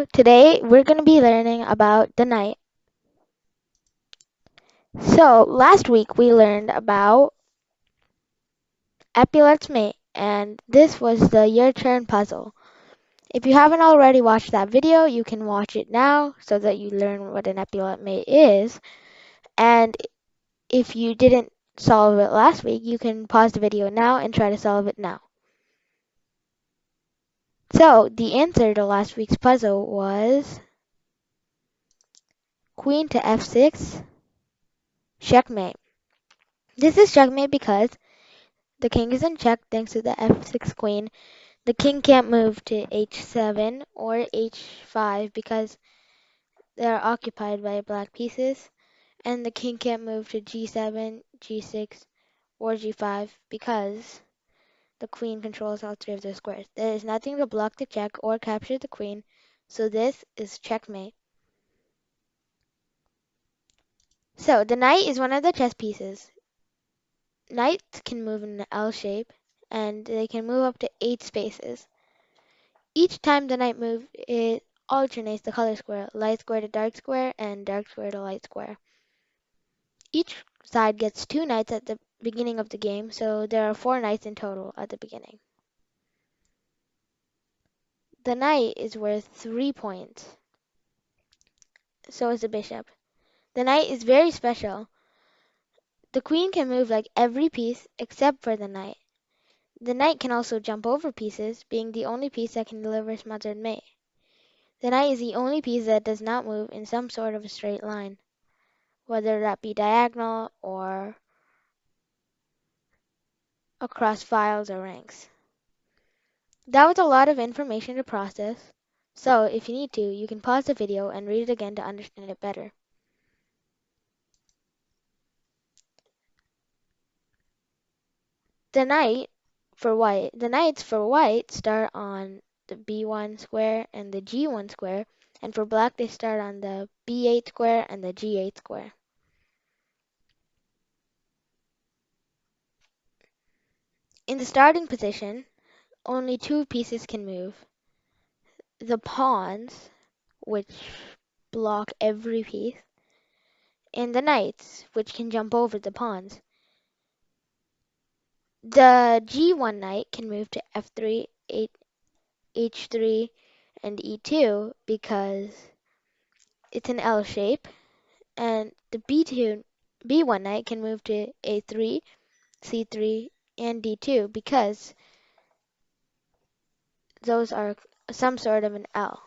So today we're going to be learning about the knight. So last week we learned about Epaulet's mate, and this was the your turn puzzle. If you haven't already watched that video, you can watch it now so that you learn what an epaulet mate is. And if you didn't solve it last week, you can pause the video now and try to solve it now. So the answer to last week's puzzle was queen to f6, checkmate. This is checkmate because the king is in check thanks to the f6 queen. The king can't move to h7 or h5 because they're occupied by black pieces. And the king can't move to g7, g6, or g5 because the queen controls all three of those squares. There is nothing to block the check or capture the queen, so this is checkmate. So the knight is one of the chess pieces. Knights can move in an L shape, and they can move up to 8 spaces. Each time the knight moves, it alternates the color square, light square to dark square, and dark square to light square. Each side gets 2 knights at the beginning of the game, so there are 4 knights in total at the beginning. The knight is worth 3 points. So is the bishop. The knight is very special. The queen can move like every piece except for the knight. The knight can also jump over pieces, being the only piece that can deliver Smothered Mate. The knight is the only piece that does not move in some sort of a straight line, whether that be diagonal or across files or ranks. That was a lot of information to process, so if you need to, you can pause the video and read it again to understand it better. The knights for white start on the b1 square and the g1 square, and for black they start on the b8 square and the g8 square. In the starting position, only 2 pieces can move. The pawns, which block every piece, and the knights, which can jump over the pawns. The g1 knight can move to f3, h3, and e2 because it's an L shape, and the b1 knight can move to a3, c3, and d2 because those are some sort of an L.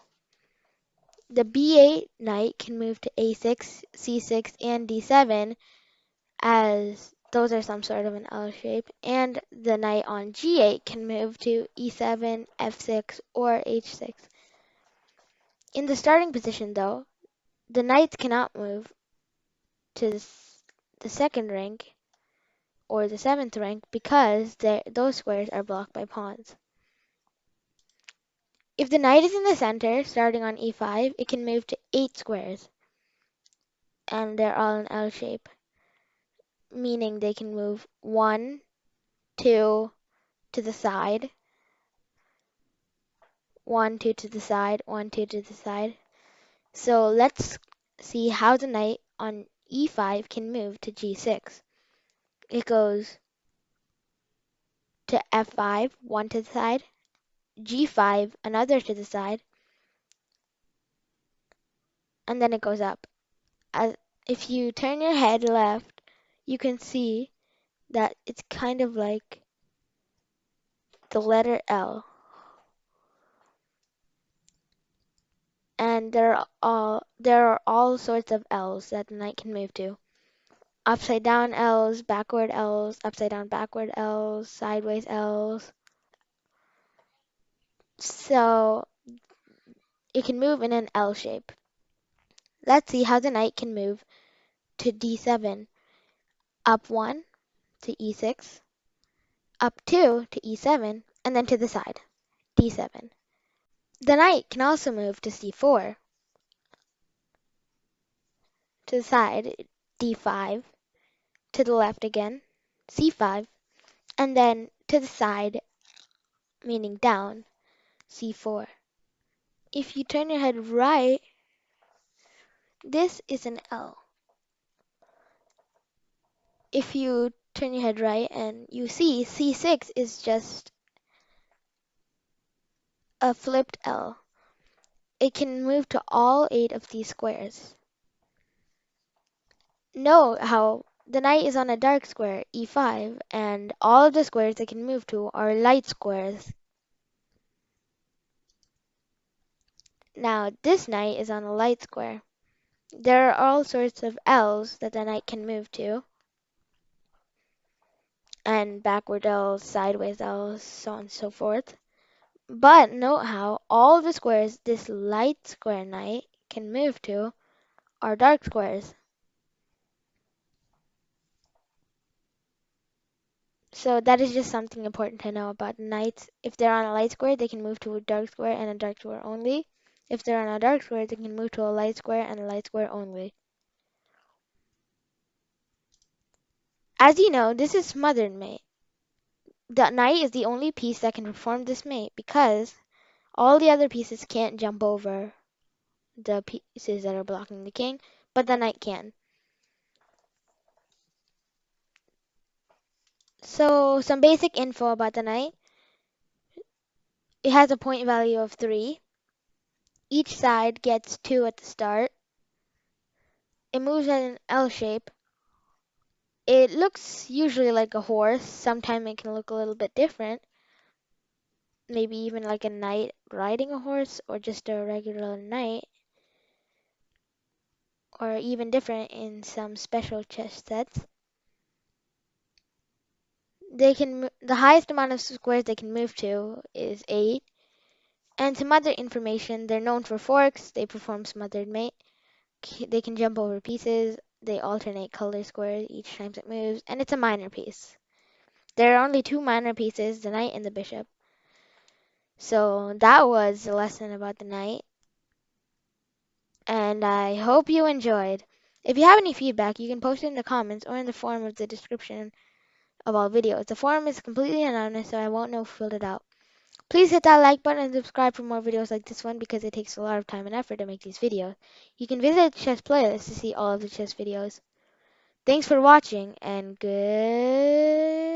The b8 knight can move to a6, c6, and d7 as those are some sort of an L shape, and the knight on g8 can move to e7, f6, or h6. In the starting position, though, the knights cannot move to the second rank or the 7th rank because those squares are blocked by pawns. If the knight is in the center, starting on e5, it can move to 8 squares, and they're all in L shape, meaning they can move 1, 2 to the side, 1, 2 to the side, 1, 2 to the side. So let's see how the knight on e5 can move to g6. It goes to f5, 1 to the side, g5, another to the side, and then it goes up. If you turn your head left, you can see that it's kind of like the letter L. And there are all sorts of L's that the knight can move to. Upside down L's, backward L's, upside down backward L's, sideways L's. So it can move in an L shape. Let's see how the knight can move to d7. Up 1 to e6, up 2 to e7, and then to the side, d7. The knight can also move to c4, to the side, d5, to the left again, c5, and then to the side, meaning down, c4. If you turn your head right, this is an L. If you turn your head right and you see C6 is just a flipped L. It can move to all 8 of these squares. Note how the knight is on a dark square, E5, and all of the squares it can move to are light squares. Now this knight is on a light square. There are all sorts of L's that the knight can move to, and backward L's, sideways L's, so on and so forth. But note how all the squares this light square knight can move to are dark squares. So that is just something important to know about knights. If they're on a light square, they can move to a dark square and a dark square only. If they're on a dark square, they can move to a light square and a light square only. As you know, this is Smothered Mate. The knight is the only piece that can perform this mate because all the other pieces can't jump over the pieces that are blocking the king, but the knight can. So some basic info about the knight. It has a point value of 3. Each side gets 2 at the start. It moves in an L shape. It looks usually like a horse. Sometimes it can look a little bit different. Maybe even like a knight riding a horse or just a regular knight. Or even different in some special chess sets. The highest amount of squares they can move to is 8. And some other information, they're known for forks, they perform smothered mate, they can jump over pieces, they alternate color squares each time it moves, and it's a minor piece. There are only 2 minor pieces, the knight and the bishop. So that was a lesson about the knight, and I hope you enjoyed. If you have any feedback, you can post it in the comments or in the form of the description of all videos. The forum is completely anonymous, so I won't know who filled it out. Please hit that like button and subscribe for more videos like this one because it takes a lot of time and effort to make these videos. You can visit the chess playlist to see all of the chess videos. Thanks for watching and good